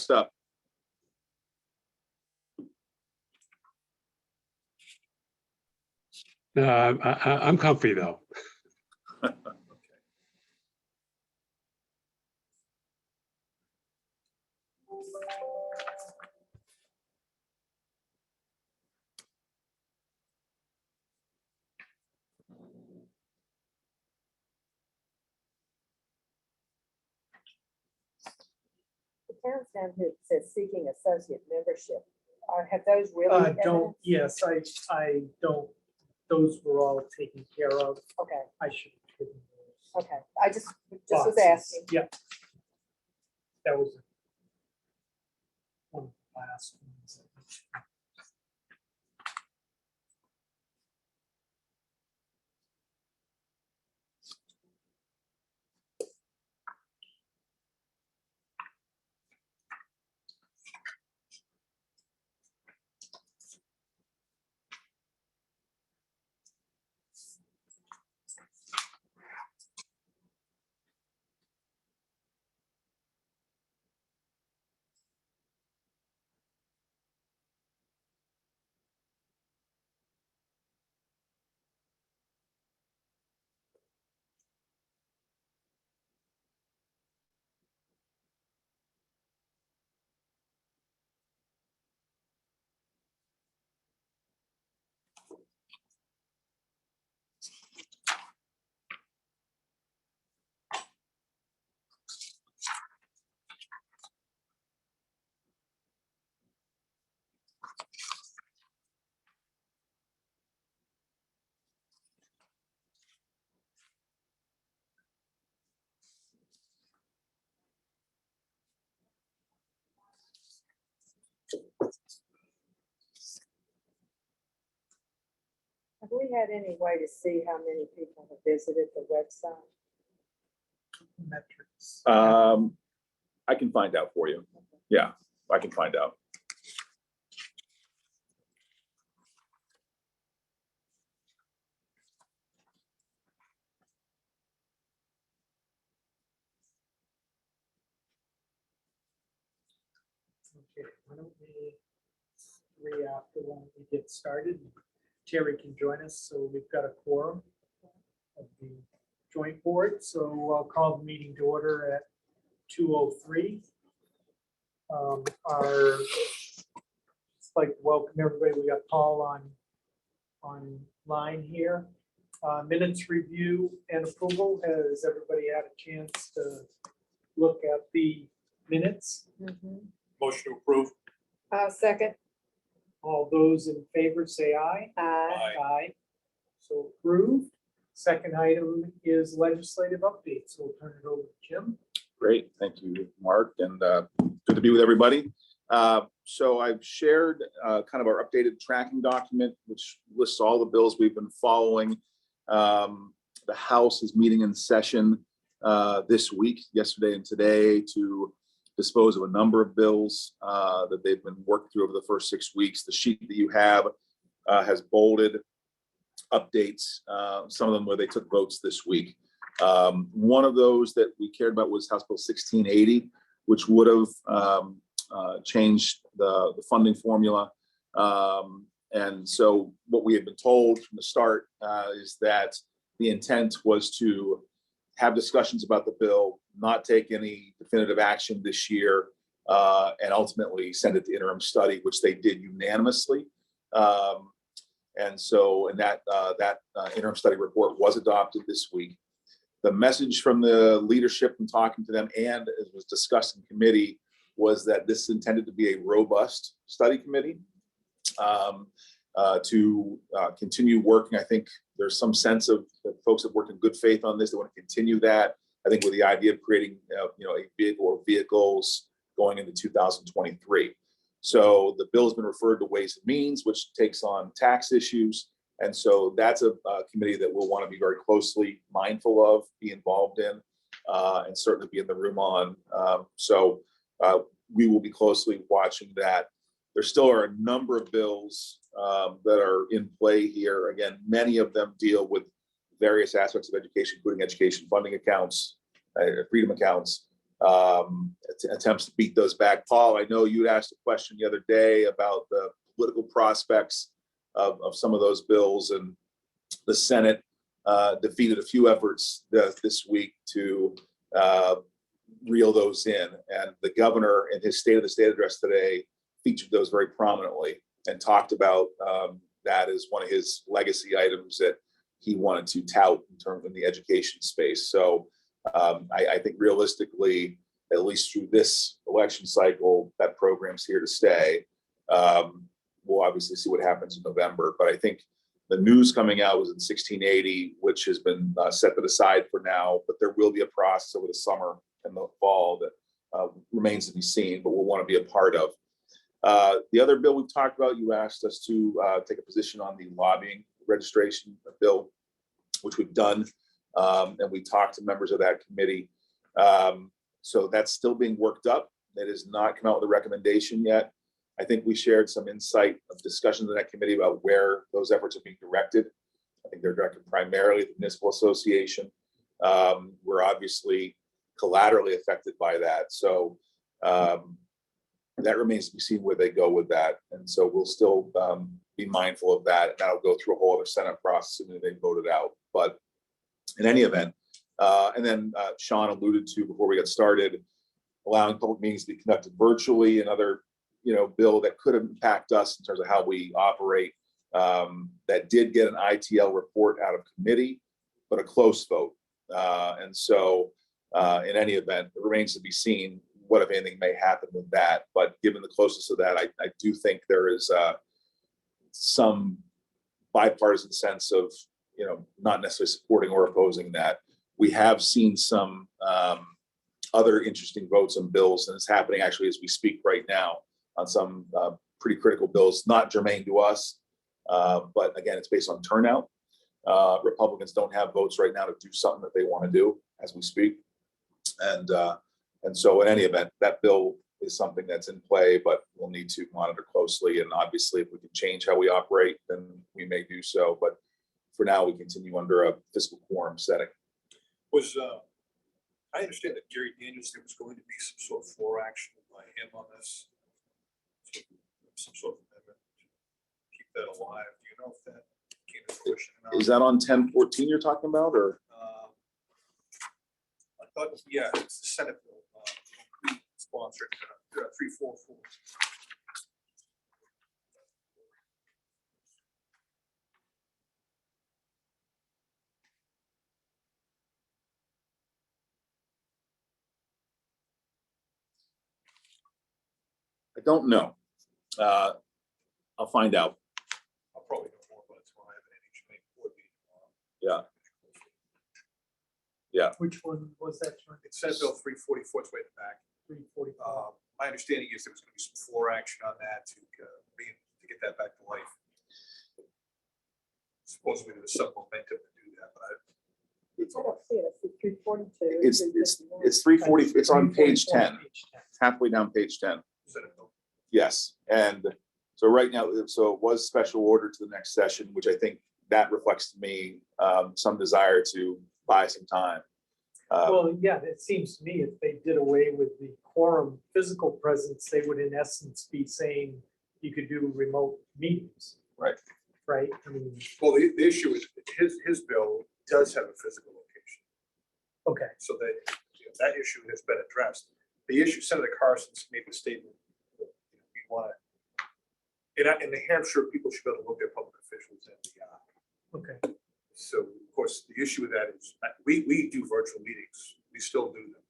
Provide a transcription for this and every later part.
next up? I'm comfy though. The towns down here says seeking associate membership. Have those really? Don't, evidence? yes, I don't, those were all taken care of. Okay, I should have given those. okay. I just was boxes. asking. Yeah. That was one of the last ones. Have we had any way to see how many people have visited the website? Metrics. I can find out for you. Yeah, I can find out. Okay, why don't we after when we get started, Terry can join us, so we've got a quorum of the joint board, so I'll call the meeting to order at 2:03. Just like to welcome everybody. We got Paul online here. Minutes review and approval. Has everybody had a chance to look at the minutes? Motion to approve. Second. All those in favor say aye. Aye. Aye. So approved. Second item is legislative update. So we'll turn it over to Jim. Great, thank you, Mark, and good to be with everybody. So I've shared kind of our updated tracking document, which lists all the bills we've been following. The House is meeting in session this week, yesterday and today, to dispose of a number of bills that they've been working through over the first 6 weeks. The sheet that you have has bolded updates, some of them where they took votes this week. One of those that we cared about was House Bill 1680, which would have changed the funding formula. And so what we had been told from the start is that the intent was to have discussions about the bill, not take any definitive action this year, and ultimately send it to interim study, which they did unanimously. And that interim study report was adopted this week. The message from the leadership and talking to them, and as was discussed in committee, was that this is intended to be a robust study committee to continue working. I think there's some sense of that folks have worked in good faith on this. They want to continue that. I think with the idea of creating a vehicle or vehicles going into 2023. So the bill has been referred to Ways and Means, which takes on tax issues. And so that's a committee that we'll want to be very closely mindful of, be involved in, and certainly be in the room on. So we will be closely watching that. There still are a number of bills that are in play here. Again, many of them deal with various aspects of education, including education funding accounts, freedom accounts. attempts to beat those back. Paul, I know you asked a question the other day about the political prospects of some of those bills, and the Senate defeated a few efforts this week to reel those in. And the governor in his State of the State address today featured those very prominently and talked about that as one of his legacy items that he wanted to tout in terms of the education space. So I think realistically, at least through this election cycle, that program's here to stay. We'll obviously see what happens in November, but I think the news coming out was in 1680, which has been set to the side for now, but there will be a process over the summer and the fall that remains to be seen, but we'll want to be a part of. The other bill we've talked about, you asked us to take a position on the lobbying registration bill, which we've done, and we talked to members of that committee. So that's still being worked up. It has not come out with a recommendation yet. I think we shared some insight of discussions in that committee about where those efforts are being directed. I think they're directed primarily at the municipal association. We're obviously collaterally affected by that. So that remains to be seen where they go with that. And so we'll still be mindful of that. That'll go through a whole other Senate process and then they vote it out. But in any event, and then Sean alluded to before we got started, allowing public meetings to be conducted virtually, another bill that could impact us in terms of how we operate, that did get an ITL report out of committee, but a close vote. And so in any event, it remains to be seen what, if anything, may happen with that. But given the closeness of that, I do think there is some bipartisan sense of, not necessarily supporting or opposing that. We have seen some other interesting votes on bills, and it's happening actually as we speak right now on some pretty critical bills, not germane to us, but again, it's based on turnout. Republicans don't have votes right now to do something that they want to do as we speak. And so in any event, that bill is something that's in play, but we'll need to monitor closely. And obviously, if we can change how we operate, then we may do so. But for now, we continue under a fiscal quorum setting. I understand that Gary Daniels, there was going to be some sort of floor action by him on this. Some sort of amendment to keep that alive. Do you know if that came to fruition? Is that on 1014 you're talking about, or? I thought, yeah, it's the Senate bill, sponsored 344. I don't know. I'll find out. I'll probably know more about it tomorrow. I have an NHMA board meeting tomorrow. Yeah. Yeah. Which one was that, John? It's Senate Bill 344, it's way in the back. 345. My understanding is there was going to be some floor action on that to get that back to life. Supposedly there was some momentum to do that, but I don't see it. I see 342. It's 340. It's on page 10. Halfway down page 10. Senate Bill. Yes, and so right now, so it was special order to the next session, which I think that reflects to me some desire to buy some time. Well, yeah, it seems to me if they did away with the quorum physical presence, they would in essence be saying you could do remote meetings. Right. Right? I mean, Well, the issue is his bill does have a physical location. okay, So that issue has been addressed. The issue, Senator Carson's made the statement that we want to, in New Hampshire, people should be able to look at public officials in the eye. okay. So of course, the issue with that is we do virtual meetings. We still do them.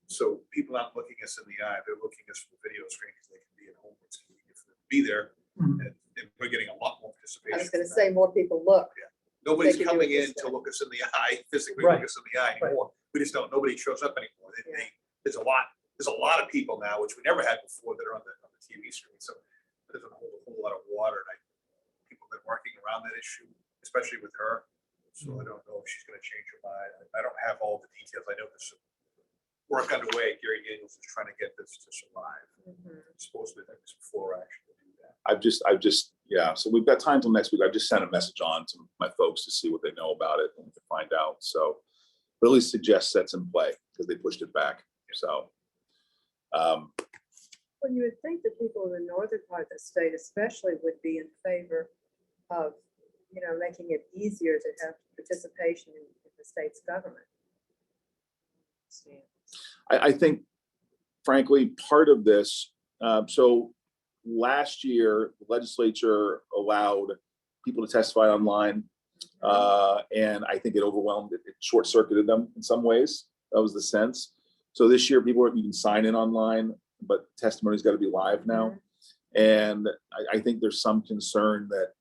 So people aren't looking us in the eye. They're looking at us from the video screen because they can be at home. It's convenient for them to be there. Mhm. And we're getting a lot more participation. I was gonna say more people look. Nobody's They can do coming it in this to way. look us in the eye, physically Right. look us in the eye Right. anymore. We just don't, nobody shows up anymore. Yeah. There's a lot of people now, which we never had before, that are on the TV screen. So it doesn't hold a whole lot of water. And people have been working around that issue, especially with her. So I don't know if she's gonna change her mind. I don't have all the details. I know there's some work underway. Gary Daniels is trying to get this to survive. Supposedly there's some floor action to do that. I've just, yeah, so we've got time till next week. I've just sent a message on to my folks to see what they know about it and to find out. So, but at least suggest that's in play because they pushed it back. So Well, you would think the people in the northern part of the state especially would be in favor of, making it easier to have participation in the state's government. I think frankly, part of this, so last year, the legislature allowed people to testify online. And I think it overwhelmed it, it short circuited them in some ways. That was the sense. So this year, you can sign in online, but testimony's got to be live now. And I think there's some concern that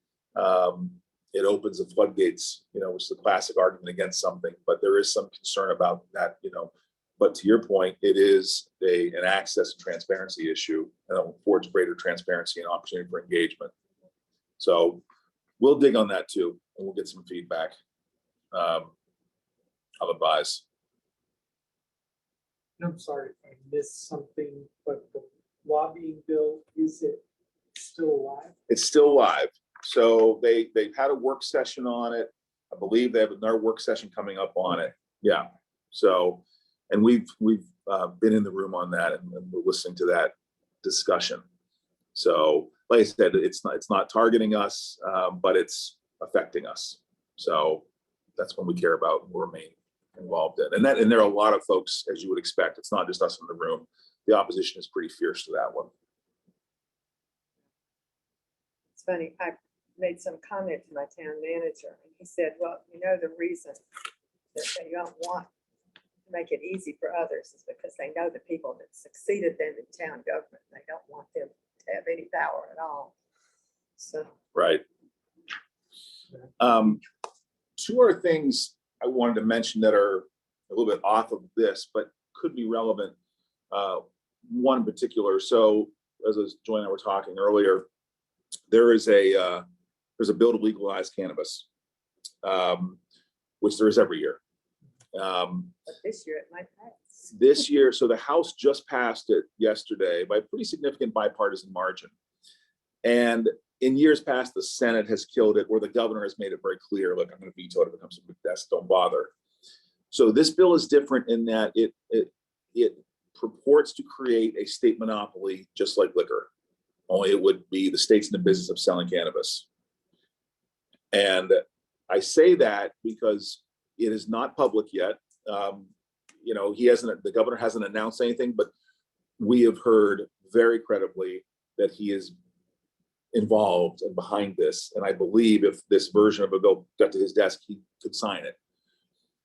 it opens the floodgates, which is the classic argument against something, but there is some concern about that, But to your point, it is an access and transparency issue, and it affords greater transparency and opportunity for engagement. So we'll dig on that too, and we'll get some feedback. I'll advise. I'm sorry if I missed something, but the lobbying bill, is it still alive? It's still live. So they've had a work session on it. I believe they have another work session coming up on it. Yeah. So, and we've been in the room on that, and we're listening to that discussion. So, like I said, it's not targeting us, but it's affecting us. So that's what we care about and we'll remain involved in. And there are a lot of folks, as you would expect. It's not just us in the room. The opposition is pretty fierce to that one. It's funny, I made some comment to my town manager, and he said, well, the reason that they don't want to make it easy for others is because they know the people that succeeded them in town government. They don't want them to have any power at all. So. Right. Two other things I wanted to mention that are a little bit off of this, but could be relevant. One in particular. So as Joy and I were talking earlier, there's a bill to legalize cannabis, which there is every year. But this year it might pass. This year, so the House just passed it yesterday by a pretty significant bipartisan margin. And in years past, the Senate has killed it, or the governor has made it very clear, look, I'm going to veto it if it comes to the desk, don't bother. So this bill is different in that it purports to create a state monopoly, just like liquor, only it would be the state's in the business of selling cannabis. And I say that because it is not public yet. The governor hasn't announced anything, but we have heard very credibly that he is involved and behind this. And I believe if this version of a bill got to his desk, he could sign it.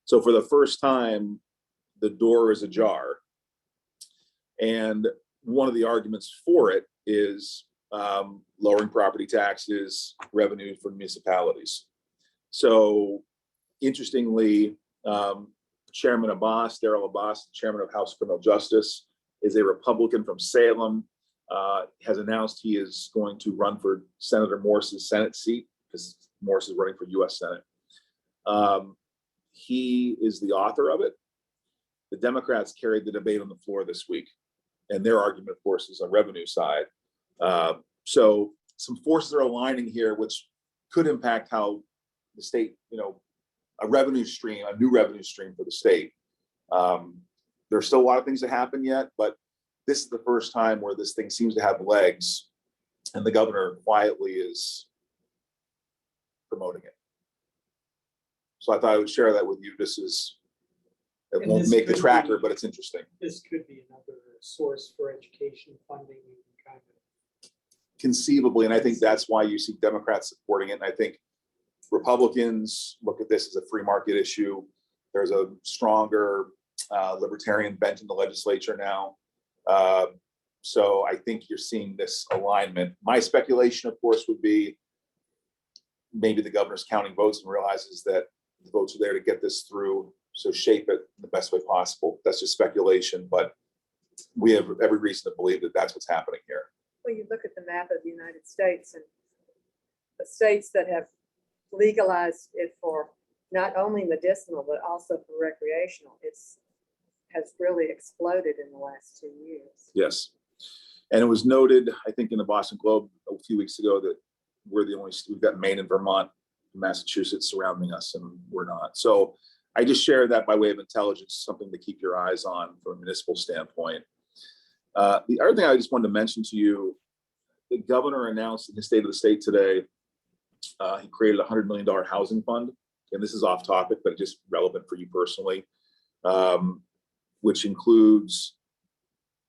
So for the first time, the door is ajar. And one of the arguments for it is lowering property taxes, revenue for municipalities. So interestingly, Chairman Abbas, Darrell Abbas, Chairman of House Criminal Justice, is a Republican from Salem, has announced he is going to run for Senator Morse's Senate seat because Morse is running for US Senate. He is the author of it. The Democrats carried the debate on the floor this week, and their argument, of course, is on revenue side. So some forces are aligning here, which could impact how the state, a revenue stream, a new revenue stream for the state. There's still a lot of things that happen yet, but this is the first time where this thing seems to have legs, and the governor quietly is promoting it. So I thought I would share that with you. It And won't this make the could tracker, be- but it's interesting. This could be another source for education funding, kind of. Conceivably, and I think that's why you see Democrats supporting it. And I think Republicans look at this as a free market issue. There's a stronger libertarian bent in the legislature now. So I think you're seeing this alignment. My speculation, of course, would be maybe the governor's counting votes and realizes that the votes are there to get this through. So shape it the best way possible. That's just speculation, but we have every reason to believe that that's what's happening here. Well, you look at the map of the United States, and the states that have legalized it for not only medicinal, but also for recreational, has really exploded in the last 2 years. Yes. And it was noted, I think in the Boston Globe a few weeks ago, that we've got Maine and Vermont, Massachusetts surrounding us, and we're not. So I just share that by way of intelligence, something to keep your eyes on from a municipal standpoint. The other thing I just wanted to mention to you, the governor announced in his State of the State today, he created a $100 million housing fund. And this is off topic, but just relevant for you personally, which includes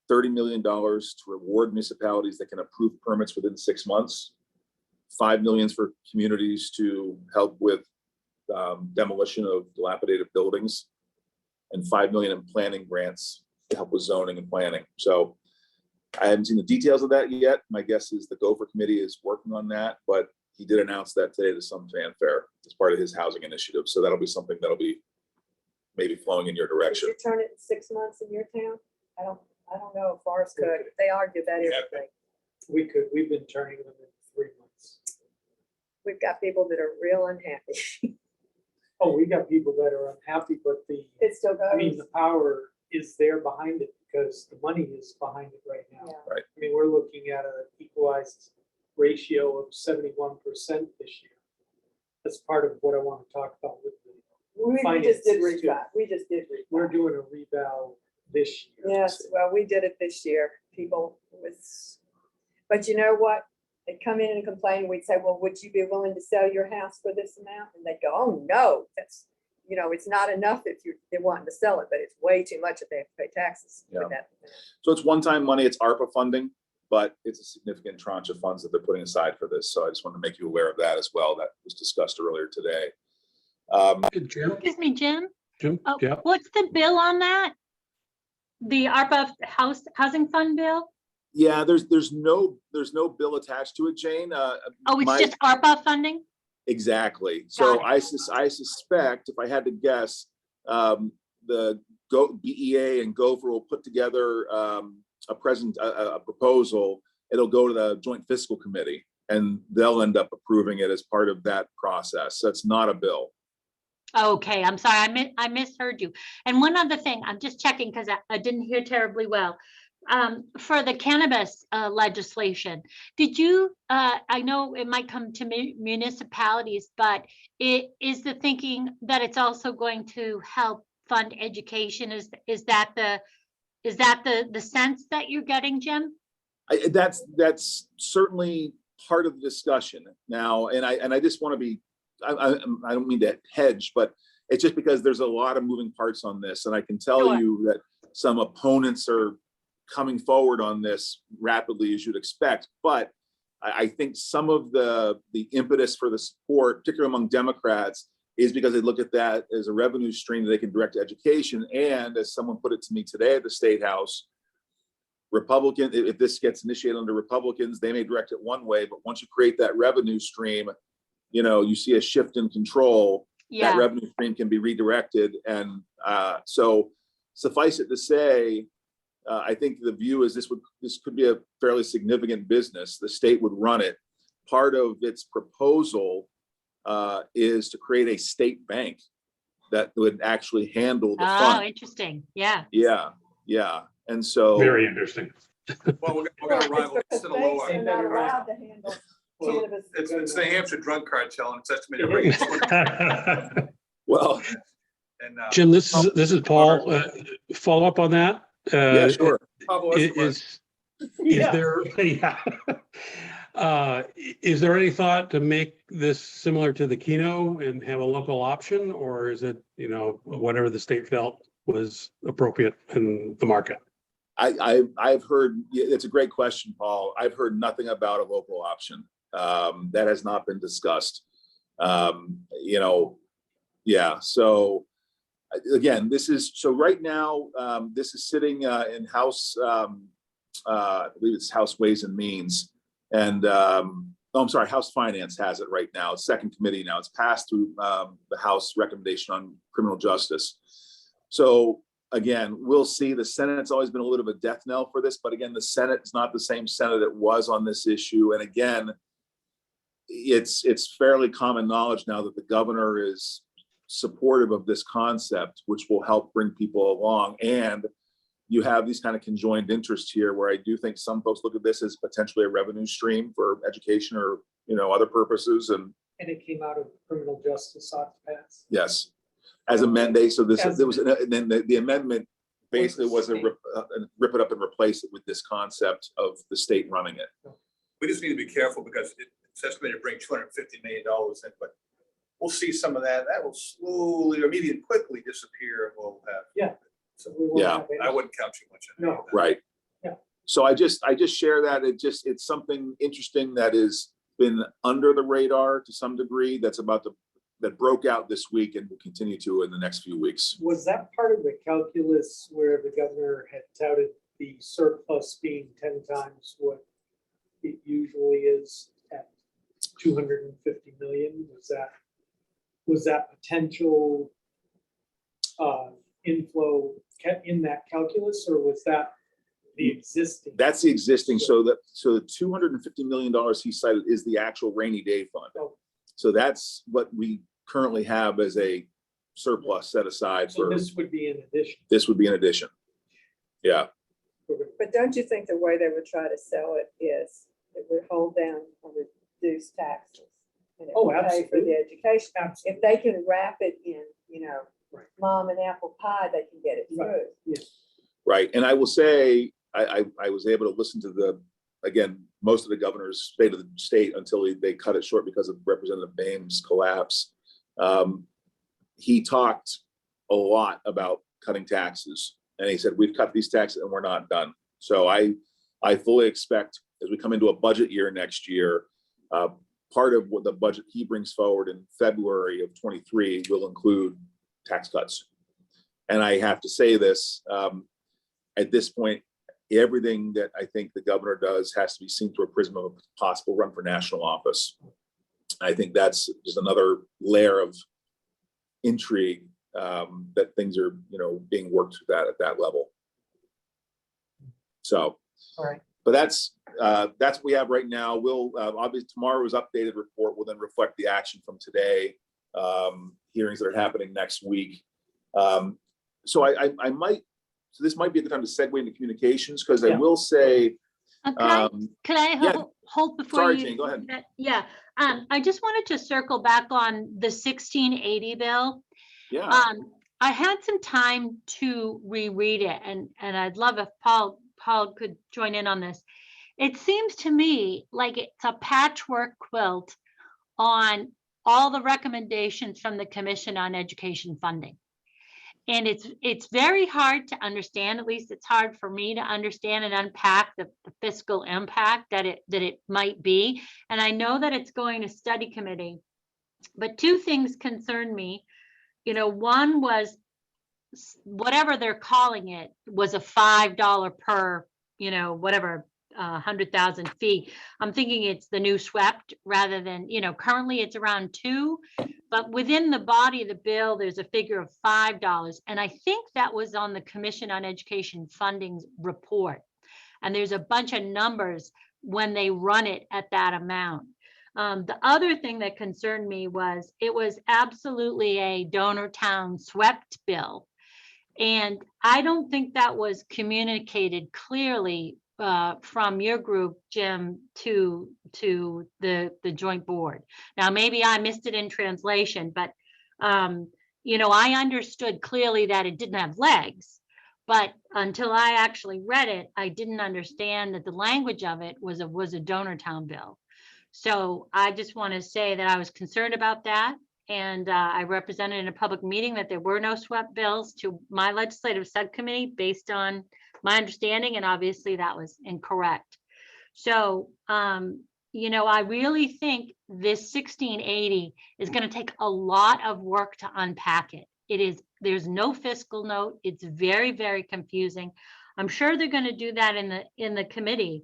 $30 million to reward municipalities that can approve permits within 6 months, $5 million for communities to help with demolition of dilapidated buildings, and $5 million in planning grants to help with zoning and planning. So I haven't seen the details of that yet. My guess is the Gopher Committee is working on that, but he did announce that today to some fanfare as part of his housing initiative. So that'll be something that'll be maybe flowing in your Did direction. you turn it in 6 months in your town? I don't know if ours could. They argue that Yeah. everything. We've been turning them in 3 months. We've got people that are real unhappy. Oh, we got people that are unhappy, but It still I mean, goes. the power is there behind it because the money is behind it right now. Yeah. Right. I mean, we're looking at an equalized ratio of 71% this year. That's part of what I want to talk about with the, We just did finances, too. reval. We just did we're reval. doing a reval this year. Yes, well, we did it this year. People was, but you know what? They'd come in and complain. We'd say, well, would you be willing to sell your house for this amount? And they'd go, oh, no, that's, it's not enough if they're wanting to sell it, but it's way too much if they have to pay taxes Yeah. with that. So it's one-time money, it's ARPA funding, but it's a significant tranche of funds that they're putting aside for this. So I just want to make you aware of that as well. That was discussed earlier today. Jim, Excuse me, Jim. Oh, yeah, What's the bill on that? The ARPA housing fund bill? Yeah, there's no bill attached to it, Jane. Oh, it's my- just ARPA funding? Exactly. So Got I suspect, if I had to guess, the BEA and Gopher will put together a proposal. It'll go to the Joint Fiscal Committee, and they'll end up approving it as part of that process. So it's not a bill. Okay, I'm sorry, I misheard you. And one other thing, I'm just checking because I didn't hear terribly well. For the cannabis legislation, did you, I know it might come to municipalities, but is the thinking that it's also going to help fund education? Is that the sense that you're getting, Jim? That's certainly part of the discussion now. And I just want to be, I don't mean to hedge, but it's just because there's a lot of moving parts on this. And I can tell Sure. you that some opponents are coming forward on this rapidly, as you'd expect. But I think some of the impetus for the support, particularly among Democrats, is because they look at that as a revenue stream that they can direct to education. And as someone put it to me today at the State House, if this gets initiated under Republicans, they may direct it one way, but once you create that revenue stream, you see a shift in control. That Yeah, revenue stream can be redirected. And so suffice it to say, I think the view is this could be a fairly significant business. The state would run it. Part of its proposal is to create a state bank that would actually handle the oh, fund. interesting, yeah. Yeah. And so. very interesting. Well, we're gonna rival Because Sinaloa. banks are not allowed to handle Well, cannabis. It's the Hampshire drug cartel, and it's estimated to bring in 20. Well, And, Jim, this is Paul. Follow up on that. yeah, sure. Pablo Escobar. Is there, is there any thought to make this similar to the Keno and have a local option, or is it, whatever the state felt was appropriate in the market? I've heard, it's a great question, Paul. I've heard nothing about a local option. That has not been discussed. Yeah, so again, right now, this is sitting in House, I believe it's House Ways and Means. And, I'm sorry, House Finance has it right now. It's second committee now. It's passed through the House recommendation on criminal justice. So again, we'll see. The Senate's always been a little bit of a death knell for this, but again, the Senate is not the same Senate it was on this issue. And again, it's fairly common knowledge now that the governor is supportive of this concept, which will help bring people along. And you have these kind of conjoined interests here where I do think some folks look at this as potentially a revenue stream for education or, other purposes. And And it came out of criminal justice ought to pass. yes, as a mandate. So there was, As a- and then the amendment basically was a State. rip it up and replace it with this concept of the state running it. We just need to be careful because it's estimated to bring $250 million in, but we'll see some of that. That will slowly or maybe quickly disappear and we'll have, So we won't Yeah. have any- I wouldn't count too much on any of that. Right. Yeah. So I just share that. It's something interesting that has been under the radar to some degree that broke out this week and will continue to in the next few weeks. Was that part of the calculus where the governor had touted the surplus being 10 times what it usually is at 250 million? Was that potential inflow in that calculus, or was that the existing? That's the existing. So the $250 million he cited is the actual rainy day fund. Oh. So that's what we currently have as a surplus set aside So for, this would be in addition. this would be an addition. Yeah, But don't you think the way they would try to sell it is it would hold down or reduce taxes? And it Oh, would pay for absolutely. the education. Absolutely. If they can wrap it in, Right. mom and apple pie, they can get it Right. through. Yeah. right. And I will say, I was able to listen to again, most of the governor's state of the state until they cut it short because of Representative Bame's collapse. He talked a lot about cutting taxes. And he said, we've cut these taxes and we're not done. So I fully expect as we come into a budget year next year, part of what the budget he brings forward in February of 23 will include tax cuts. And I have to say this, at this point, everything that I think the governor does has to be seen through a prism of a possible run for national office. I think that's just another layer of intrigue that things are, being worked at that level. So, All right. but that's what we have right now. We'll obviously tomorrow's updated report will then reflect the action from today, hearings that are happening next week. So I might, so this might be the time to segue into communications because I Yeah. will say, Could I yeah. hold before Sorry, you? Jane, go ahead. Yeah, I just wanted to circle back on the 1680 bill. yeah, I had some time to reread it and I'd love if Paul could join in on this. It seems to me like it's a patchwork quilt on all the recommendations from the Commission on Education Funding. And it's very hard to understand, at least it's hard for me to understand and unpack the fiscal impact that it might be. And I know that it's going to study committee, but two things concern me. One was whatever they're calling it was a $5 per, whatever, 100,000 fee. I'm thinking it's the new SWEPT rather than, currently it's around $2, but within the body of the bill, there's a figure of $5. And I think that was on the Commission on Education Funding's report. And there's a bunch of numbers when they run it at that amount. The other thing that concerned me was it was absolutely a donor town SWEPT bill. And I don't think that was communicated clearly from your group, Jim, to the joint board. Now, maybe I missed it in translation, but I understood clearly that it didn't have legs. But until I actually read it, I didn't understand that the language of it was a donor town bill. So I just want to say that I was concerned about that. And I represented in a public meeting that there were no SWEPT bills to my legislative subcommittee based on my understanding, and obviously that was incorrect. So, I really think this 1680 is going to take a lot of work to unpack it. There's no fiscal note. It's very, very confusing. I'm sure they're going to do that in the committee.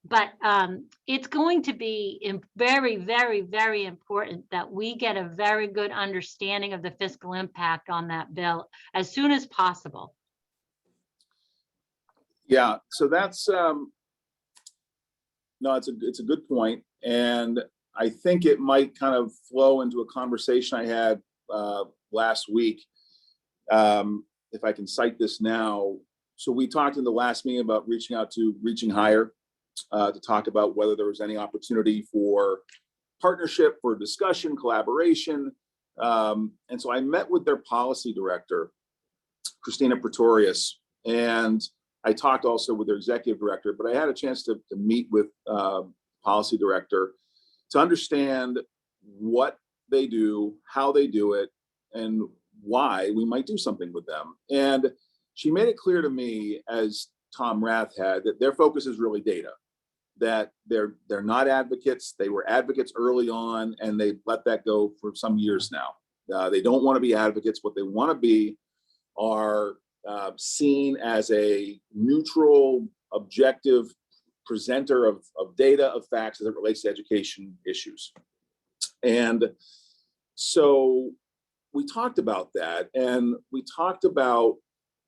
But it's going to be very, very, very important that we get a very good understanding of the fiscal impact on that bill as soon as possible. yeah. So that's no, it's a good point, and I think it might kind of flow into a conversation I had last week. If I can cite this now, so we talked in the last meeting about reaching higher. To talk about whether there was any opportunity for partnership, for discussion, collaboration. And so I met with their policy director, Christina Pretorius, And I talked also with their executive director, but I had a chance to meet with policy director to understand what they do, how they do it, and why we might do something with them. And she made it clear to me, as Tom Rath had, that their focus is really data, that they're not advocates. They were advocates early on, and they let that go for some years now. They don't want to be advocates. What they want to be are seen as a neutral, objective presenter of data, of facts as it relates to education issues. And so we talked about that, and we talked about,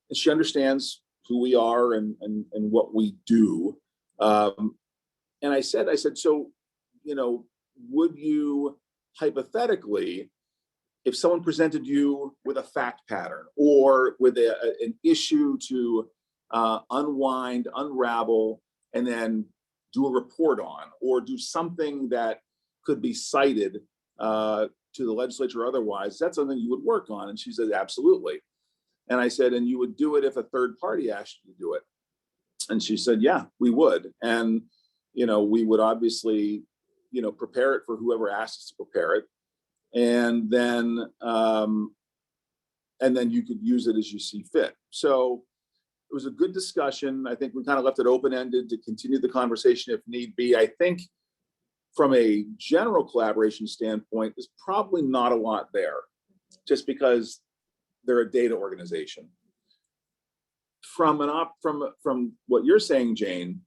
and she understands who we are and what we do. And I said, so, would you hypothetically, if someone presented you with a fact pattern or with an issue to unwind, unravel, and then do a report on, or do something that could be cited to the legislature or otherwise, that's something you would work on? And she said, absolutely. And I said, and you would do it if a third party asked you to do it? And she said, yeah, we would. And, we would obviously, prepare it for whoever asked us to prepare it. And then you could use it as you see fit. So it was a good discussion. I think we kind of left it open-ended to continue the conversation if need be. I think from a general collaboration standpoint, there's probably not a lot there, just because they're a data organization. From what you're saying, Jane,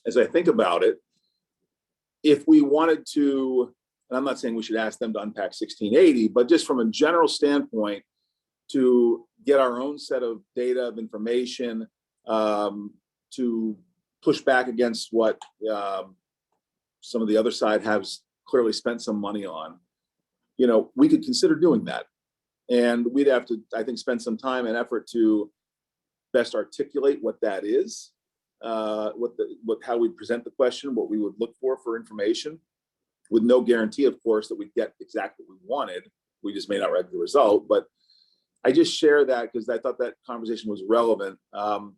as I think about it, if we wanted to, and I'm not saying we should ask them to unpack 1680, but just from a general standpoint, to get our own set of data, of information, to push back against what some of the other side has clearly spent some money on, we could consider doing that. And we'd have to, I think, spend some time and effort to best articulate what that is, how we present the question, what we would look for information, with no guarantee, of course, that we'd get exactly what we wanted. We just may not write the result. But I just share that because I thought that conversation was relevant.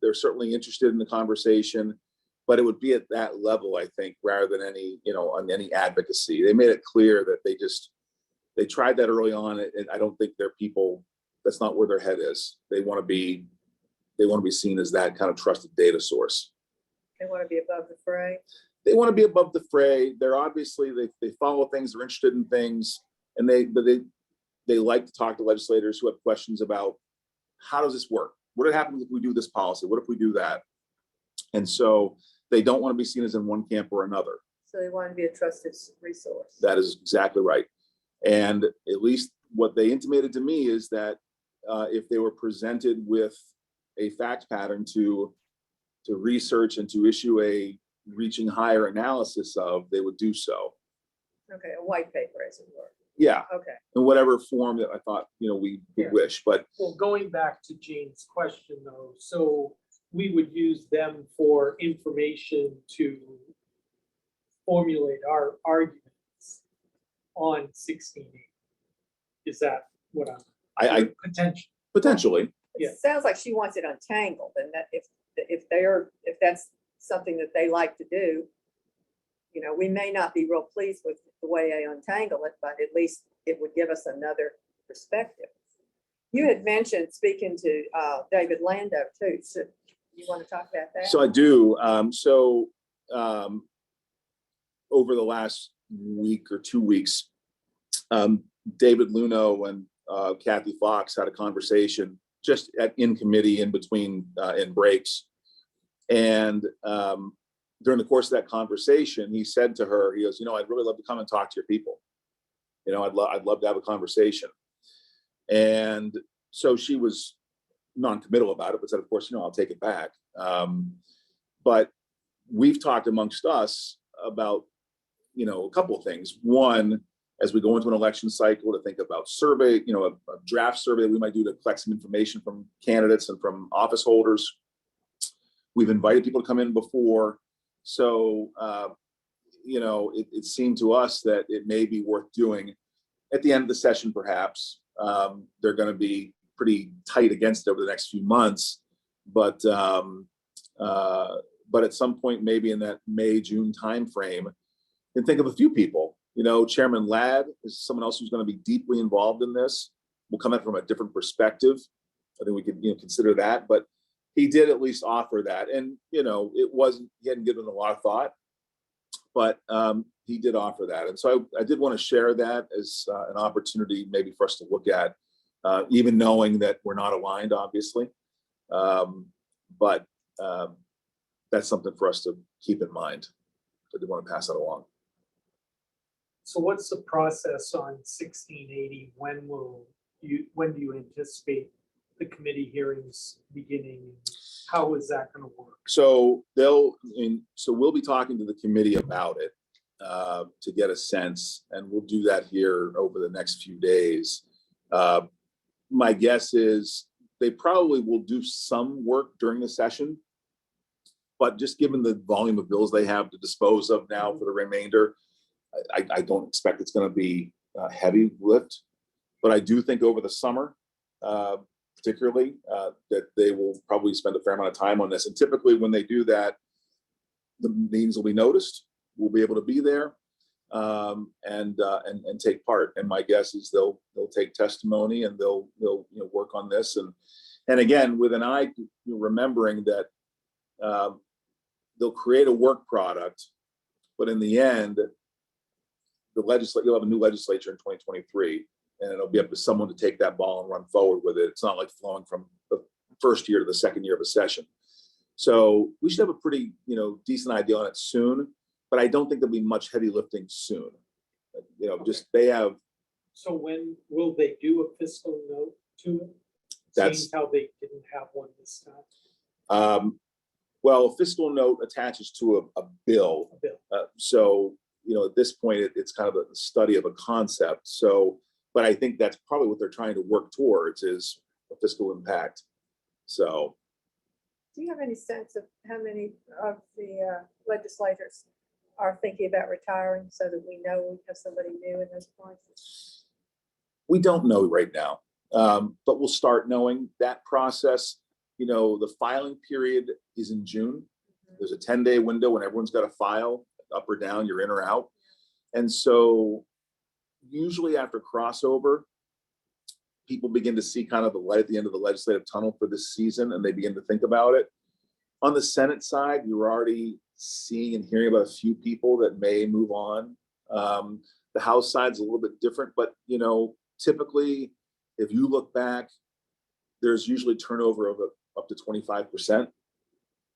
They're certainly interested in the conversation, but it would be at that level, I think, rather than on any advocacy. They made it clear that they tried that early on, and I don't think they're people, that's not where their head is. They want to be seen as that kind of trusted data source. They want to be above the fray. They want to be above the fray. They're obviously, they follow things, they're interested in things, and they like to talk to legislators who have questions about, how does this work? What happens if we do this policy? What if we do that? And so they don't want to be seen as in one camp or another. So they want to be a trusted resource. That is exactly right. And at least what they intimated to me is that if they were presented with a fact pattern to research and to issue a reaching higher analysis of, they would do so. Okay, a white paper, as it were. Yeah, Okay. in whatever form that I thought, we Yeah. would wish. But Well, going back to Jane's question though, so we would use them for information to formulate our arguments on 1680. Is that what I potential? Yeah. It sounds like she wants it untangled, and that if that's something that they like to do, we may not be real pleased with the way they untangle it, but at least it would give us another perspective. You had mentioned speaking to David Lando too. So you want to talk about that? So I do. Over the last week or 2 weeks, David Luno and Kathy Fox had a conversation just in committee, in between in breaks. And during the course of that conversation, he said to her, he goes, I'd really love to come and talk to your people. I'd love to have a conversation. And so she was non-committal about it, but said, of course, I'll take it back. But we've talked amongst us about, a couple of things. One, as we go into an election cycle, to think about survey, a draft survey that we might do to collect some information from candidates and from office holders. We've invited people to come in before. So, it seemed to us that it may be worth doing at the end of the session, perhaps. They're going to be pretty tight against it over the next few months. But at some point, maybe in that May, June timeframe, and think of a few people. You know, Chairman Ladd is someone else who's going to be deeply involved in this. We'll come at it from a different perspective. I think we could, consider that. But he did at least offer that, and it wasn't. He hadn't given it a lot of thought, but he did offer that, and so I did want to share that as an opportunity, maybe for us to look at, even knowing that we're not aligned, obviously. But that's something for us to keep in mind. I did want to pass that along. So what's the process on 1680? When do you anticipate the committee hearings beginning? How is that going to work? So we'll be talking to the committee about it to get a sense, and we'll do that here over the next few days. My guess is they probably will do some work during the session, but just given the volume of bills they have to dispose of now for the remainder, I don't expect it's going to be a heavy lift. But I do think over the summer, particularly, that they will probably spend a fair amount of time on this. And typically when they do that, the meetings will be noticed. We'll be able to be there and take part. And my guess is they'll take testimony and they'll work on this. And again, with an eye remembering that they'll create a work product, but in the end, you'll have a new legislature in 2023, and it'll be up to someone to take that ball and run forward with it. It's not like flowing from the first year to the second year of a session. So we should have a pretty, decent idea on it soon, but I don't think there'll be much heavy lifting soon. Just they have. So when will they do a fiscal note to it? That's Seeing how they didn't have one this time. Well, a fiscal note attaches to a bill. A bill. So, at this point, it's kind of a study of a concept. So, but I think that's probably what they're trying to work towards is a fiscal impact. So. Do you have any sense of how many of the legislators are thinking about retiring so that we know we have somebody new in those places? We don't know right now, but we'll start knowing that process. The filing period is in June. There's a 10-day window when everyone's got to file, up or down, you're in or out. And so usually after crossover, people begin to see kind of the light at the end of the legislative tunnel for this season, and they begin to think about it. On the Senate side, you're already seeing and hearing about a few people that may move on. The House side's a little bit different, but typically, if you look back, there's usually turnover of up to 25%,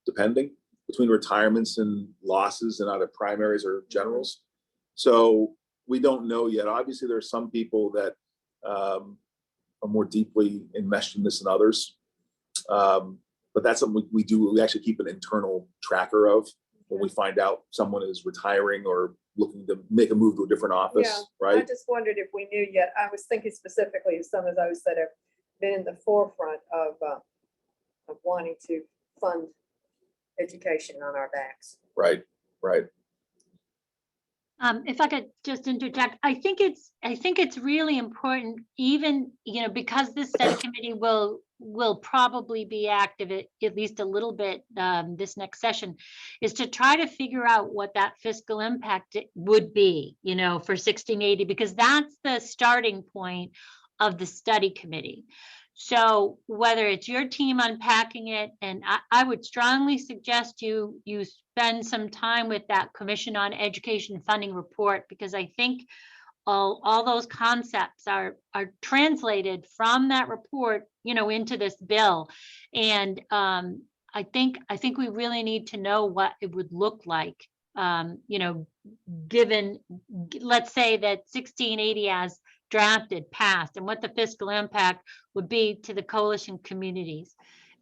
depending, between retirements and losses and either primaries or generals. So we don't know yet. Obviously, there are some people that are more deeply enmeshed in this than others. But that's something we do. We actually keep an internal tracker of when we find out someone is retiring or looking to make a move to a different office, Yeah, I right? just wondered if we knew yet. I was thinking specifically of some of those that have been in the forefront of wanting to fund education on our backs. Right. If I could just interject, I think it's really important, even, because this study committee will probably be active at least a little bit this next session, is to try to figure out what that fiscal impact would be, for 1680, because that's the starting point of the study committee. So whether it's your team unpacking it, and I would strongly suggest you spend some time with that Commission on Education Funding report, because I think all those concepts are translated from that report, into this bill. And I think we really need to know what it would look like, given, let's say that 1680 as drafted, passed, and what the fiscal impact would be to the coalition communities.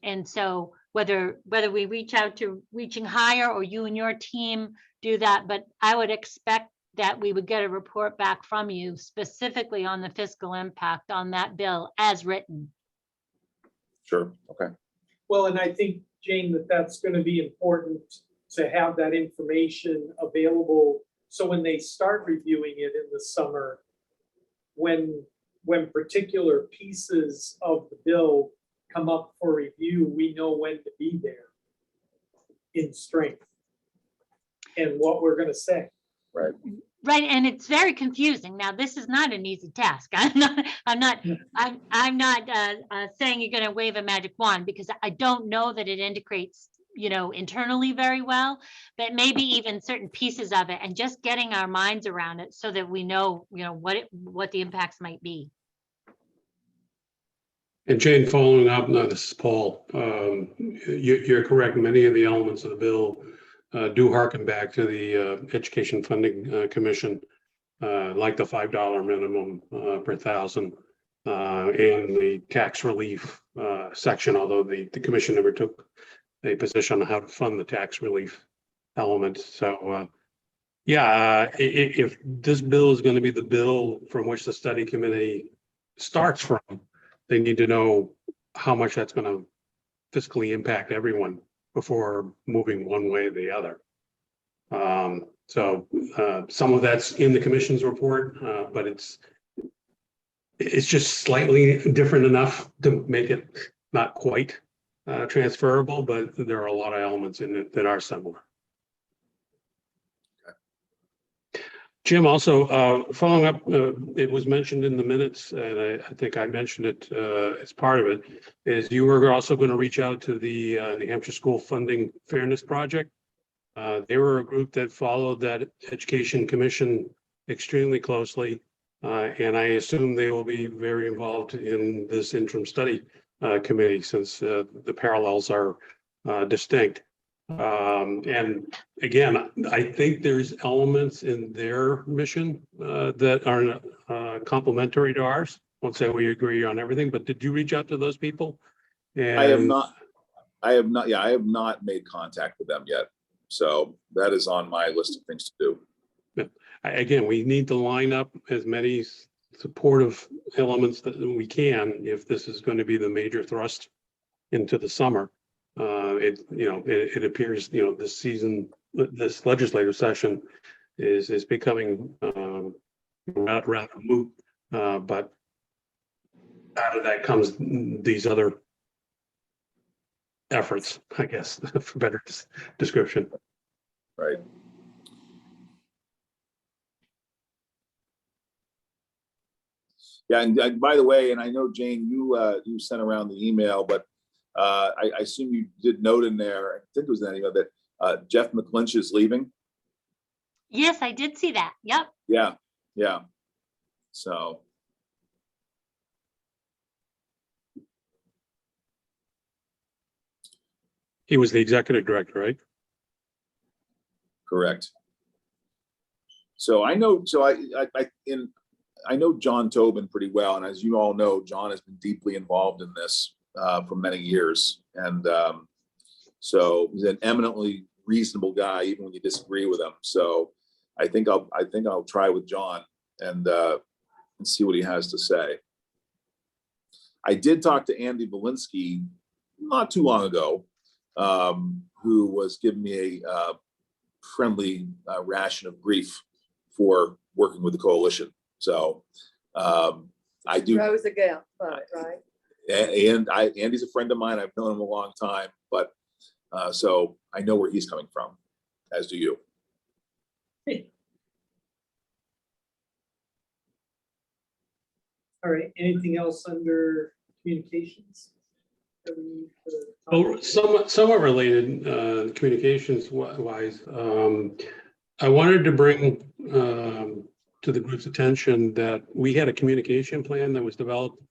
And so whether we reach out to Reaching Higher or you and your team do that, but I would expect that we would get a report back from you specifically on the fiscal impact on that bill as written. Sure. Okay. Well, and I think, Jane, that's going to be important to have that information available. So when they start reviewing it in the summer, when particular pieces of the bill come up for review, we know when to be there in strength and what we're gonna say. Right, and it's very confusing. Now, this is not an easy task. I'm not saying you're gonna wave a magic wand, because I don't know that it integrates, internally very well, but maybe even certain pieces of it, and just getting our minds around it so that we know, what the impacts might be. And Jane, following up, no, this is Paul. You're correct. Many of the elements of the bill do harken back to the Education Funding Commission, like the $5 minimum per thousand and the tax relief section, although the commission never took a position on how to fund the tax relief element. So, if this bill is going to be the bill from which the study committee starts from, they need to know how much that's going to fiscally impact everyone before moving one way or the other. Some of that's in the commission's report, but it's just slightly different enough to make it not quite transferable, but there are a lot of elements in it that are similar. Jim, also following up, it was mentioned in the minutes, and I think I mentioned it as part of it, is you were also going to reach out to the New Hampshire School Funding Fairness Project. They were a group that followed that Education Commission extremely closely, and I assume they will be very involved in this interim study committee, since the parallels are distinct. And again, I think there's elements in their mission that are complementary to ours. Won't say we agree on everything, but did you reach out to those people? And I have not. Yeah, I have not made contact with them yet. So that is on my list of things to do. Again, we need to line up as many supportive elements that we can if this is going to be the major thrust into the summer. It appears, this season, this legislative session is becoming rather moot, but out of that comes these other efforts, I guess, for better description. Right. Yeah, and by the way, and I know, Jane, you sent around the email, but I assume you did note in there, I think it was in that email, that Jeff McClinch is leaving. Yes, I did see that. Yep. Yeah. So. He was the executive director, right? Correct. So I know, I know John Tobin pretty well, and as you all know, John has been deeply involved in this for many years, and so he's an eminently reasonable guy, even when you disagree with him. So I think I'll try with John and see what he has to say. I did talk to Andy Valinsky not too long ago, who was giving me a friendly ration of grief for working with the coalition. So I do. Rosa Gale, right? And Andy's a friend of mine. I've known him a long time, but so I know where he's coming from, as do you. All right, anything else under communications? that we need to talk Oh, about? somewhat related, communications wise. I wanted to bring to the group's attention that we had a communication plan that was developed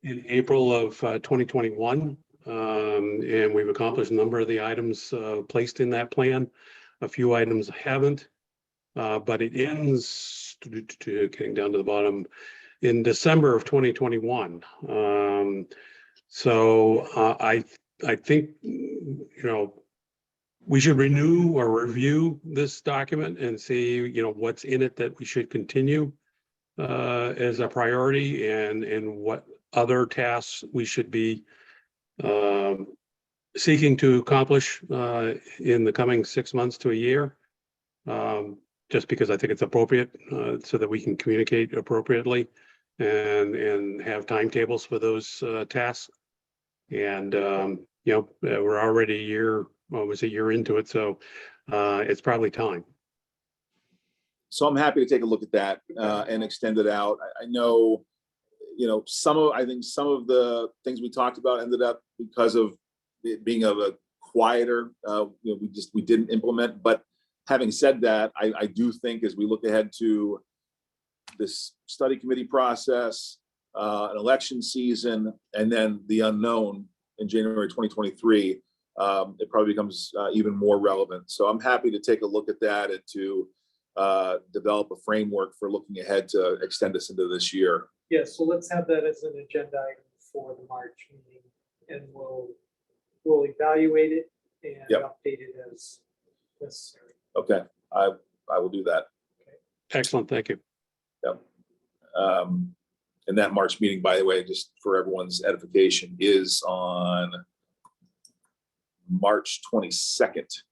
in April of 2021. And we've accomplished a number of the items placed in that plan. A few items haven't, but it ends getting down to the bottom in December of 2021. I think, we should renew or review this document and see, what's in it that we should continue as a priority, and what other tasks we should be seeking to accomplish in the coming 6 months to a year. Just because I think it's appropriate so that we can communicate appropriately and have timetables for those tasks. And, we're already almost a year into it, so it's probably time. So I'm happy to take a look at that and extend it out. I know, I think some of the things we talked about ended up because of it being of a quieter, we didn't implement. But having said that, I do think as we look ahead to this study committee process, an election season, and then the unknown in January 2023, it probably becomes even more relevant. So I'm happy to take a look at that and to develop a framework for looking ahead to extend us into this year. Yeah, so let's have that as an agenda item for the March meeting, and we'll evaluate it and Yep. update it as necessary. Okay, I will do that. Excellent, thank you. And that March meeting, by the way, just for everyone's edification, is on March 22nd.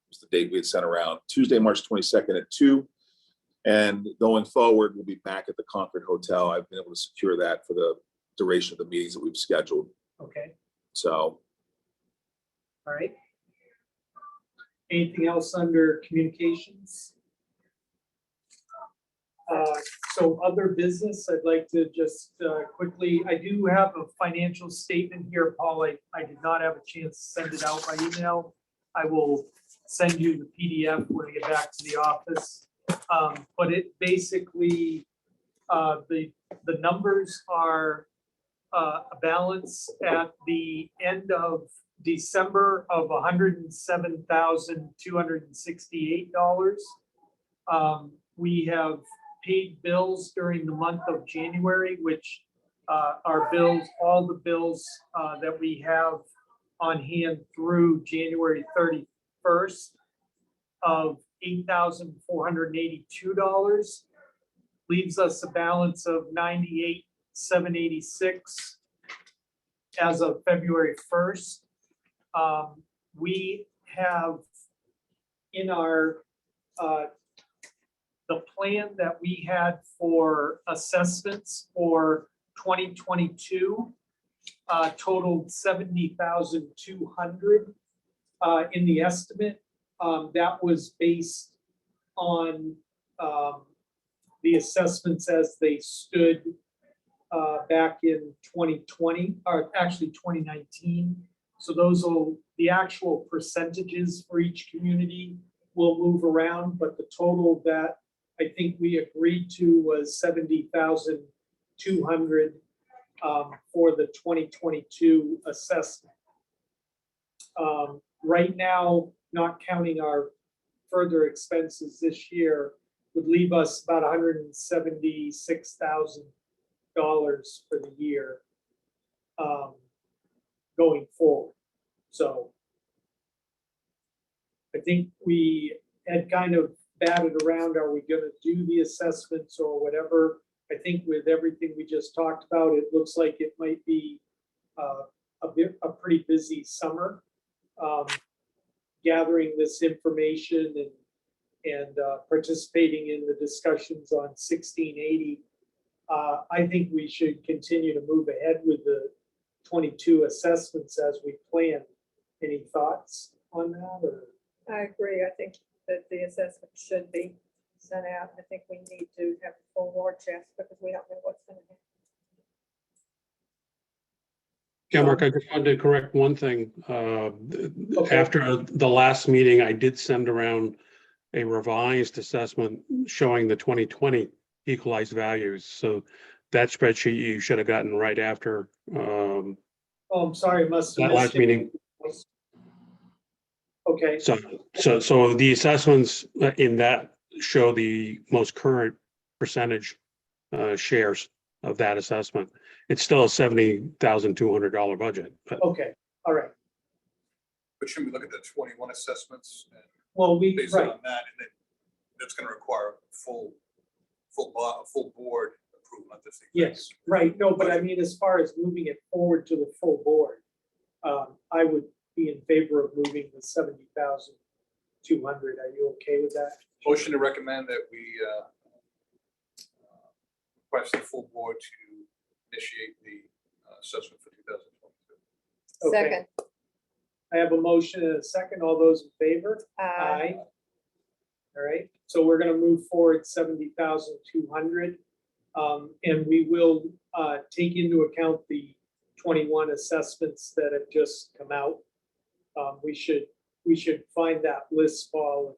Was the date we had sent around, Tuesday, March 22nd at 2. And going forward, we'll be back at the Concord Hotel. I've been able to secure that for the duration of the meetings that we've scheduled. Okay, So all right. Anything else under communications? So other business, I'd like to just quickly, I do have a financial statement here, Paul. I did not have a chance to send it out by email. I will send you the PDF when I get back to the office. But it basically, the numbers are a balance at the end of December of $107,268. We have paid bills during the month of January, which are bills, all the bills that we have on hand through January 31st of $8,482, leaves us a balance of $98,786 as of February 1st. We have in our the plan that we had for assessments for 2022 totaled $70,200 in the estimate. That was based on the assessments as they stood back in 2020, or actually 2019. So the actual percentages for each community will move around, but the total that I think we agreed to was $70,200 for the 2022 assessment. Right now, not counting our further expenses this year, would leave us about $176,000 for the year going forward. So I think we had kind of batted around, are we gonna do the assessments or whatever? I think with everything we just talked about, it looks like it might be a pretty busy summer. Gathering this information and participating in the discussions on 1680. I think we should continue to move ahead with the 22 assessments as we plan. Any thoughts on that? Or? I agree. I think that the assessment should be sent out. I think we need to have a full war chest because we don't know what's going to happen. Yeah, Mark, I just wanted to correct one thing. After the last meeting, I did send around a revised assessment showing the 2020 equalized values. So that spreadsheet you should have gotten right after Oh, I'm sorry, must have that last missed it. meeting. Okay, So the assessments in that show the most current percentage shares of that assessment. It's still a $70,200 budget. But okay, all right. But should we look at the 21 assessments and Well, based on right, that, and then that's gonna require full board approval, not just. the yes, right. No, but I mean, as far as moving it forward to the full board, I would be in favor of moving the 70,200. Are you okay with that? Motion to recommend that we request the full board to initiate the assessment for 2022. Okay. Second, I have a motion and a second. All those in favor? Aye. All right, so we're gonna move forward 70,200. And we will take into account the 21 assessments that have just come out. We should find that list, Paul,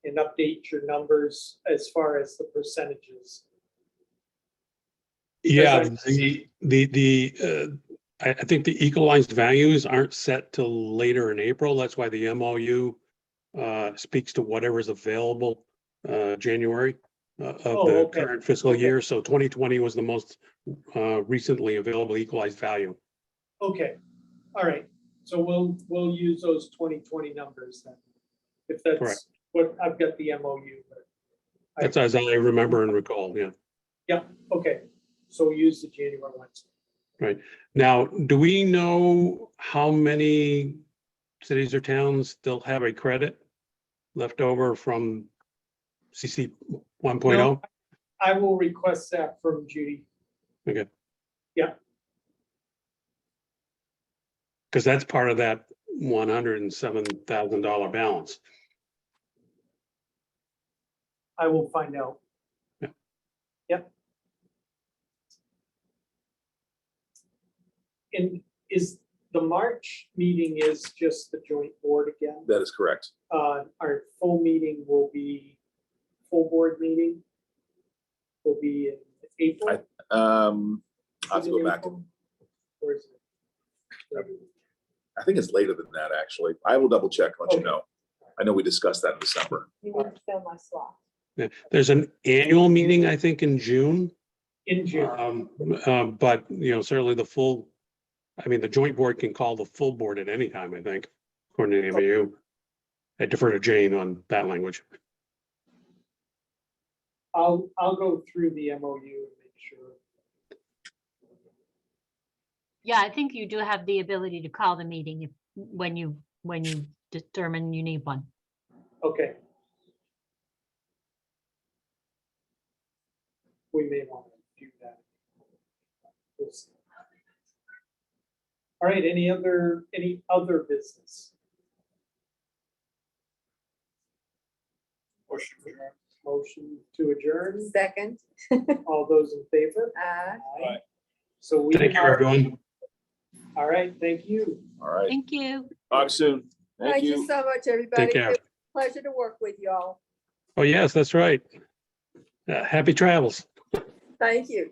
and update your numbers as far as the percentages. Yeah, I- I think the equalized values aren't set till later in April. That's why the MOU speaks to whatever's available January of Oh, the okay. current fiscal Okay. year. So 2020 was the most recently available equalized value. Okay, all right, so we'll use those 2020 numbers then. If that's Correct. what, I've got the MOU, but. That's as I remember and recall, yeah. Yeah, okay, so we'll use the January ones. Now, do we know how many cities or towns still have a credit left over from CC 1.0? No. I will request that from Judy. Okay. Yeah. Because that's part of that $107,000 balance. I will find out. Yeah. Yep. And is the March meeting is just the joint board again? That is correct. Our full meeting will be, full board meeting will be in April? I'll have to go back. Or is it? I think it's later than that, actually. I will double check, let you Okay. know. I know we discussed that in December. you need to fill my slot. Yeah. There's an annual meeting, I think, in June. In June, But, certainly the joint board can call the full board at any time, I think, according to the MAU. I defer to Jane on that language. I'll go through the MOU and make sure. Yeah, I think you do have the ability to call the meeting when you determine you need one. Okay. We may want to do that. We'll see. All right, any other business? Motion for adjournment. Motion to adjourn? Second, All those in favor? Aye. So we Thank you, are, everyone. all right, thank you. All right. Thank you. Talk soon. Thank thank you you. so much, everybody. Take care. It was a Pleasure to work with you all. Oh, yes, that's right. Happy travels. Thank you.